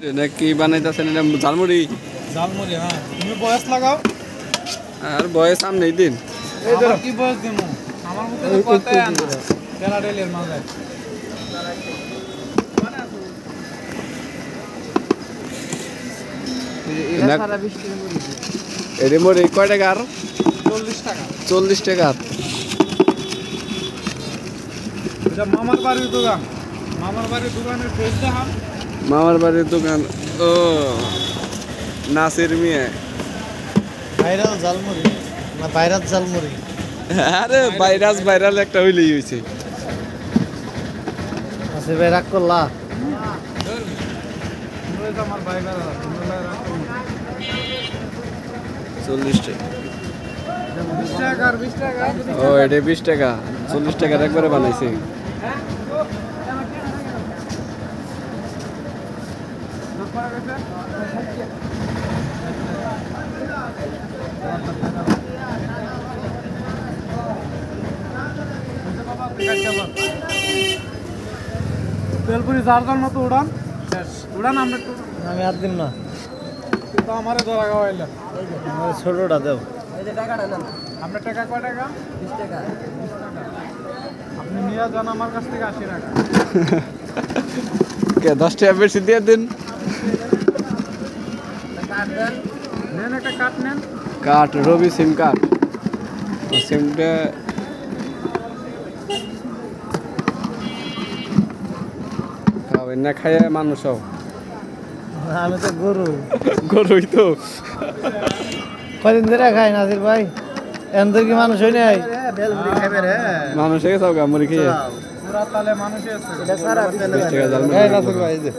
এটা কি বানাইতাছেন? এটা ঝালমুড়ি। ঝালমুড়ি, হ্যাঁ। তুমি বয়স লাগাও। আর বয়স সামনেই দিন। এই ধরো কি বয়স দিমু? আমার মুখে তো কথাই আন না। তেলা ডেলের মাঝে। এটা সারা 20 টাকা করে দিই। এর মুড়ি কয় টাকা? আর 40 টাকা। 40 টাকা। এটা মামার বাড়ির দোকান। মামার বাড়ির দোকানের ড্রেস দেখাম। মামার বাড়ির দোকান। ও নাসির মিয়া। ভাইরাল ঝালমুড়ি না ভাইরাল ঝালমুড়ি? আরে ভাইরাল একটা হইলেই হইছে। আছে ভাই রাগ করলা? আমার ভাই বেড়া। 40 টাকা। 20 টাকা আর 20 টাকা। ও এটা 20 টাকা। 40 টাকার একবারে বানাইছে। বেলপুরি যার মতো উড়ান শেষ। উড়ান আমরা একটু। আমি আর দিম না, কিন্তু আমারে ধরা খাওয়াইলেন। আমার ছোটটা দেও। আপনার টাকা কয় টাকা? 20 টাকা। আপনি নিয়ে যান আমার কাছ থেকে 80 টাকা। কে 10 টাকা বেশি দিয়ে দিন। নেন একটা কাঠ নেন। কাঠ রবি সিম কাঠ। সিমটা খাবেন না? খায় মানুষও। আমি তো গরুই তো। কদিন ধরে খাই নাজির ভাই, এনদের কি মানুষ হই নাই? মানুষ হয়ে গেছে গা মুড়ি খেয়ে। পুরা তালে মানুষই আছে। 20 টাকা ঝালমুড়ি। এই নাজির ভাই যে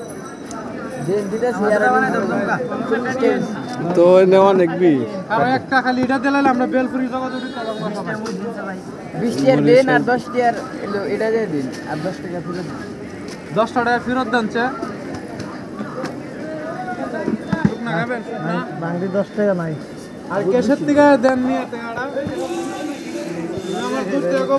তো নেওয়া নেকবি। আর একটা খালি এটা দিলাম আমরা বেলপুরি জগৎ উঠি তবে আমরা সবাই 20 টাকা দেন আর 10 টাকা এটা দিয়ে দিন আর 10 টাকা ফেরত দিন। 10 টাকা ফেরত দেন চে। না খাবেন না বাংলি 10 টাকা নাই। আর কেশের থেকে দেন নিয়ে টাকাটা। আমার 2 টাকা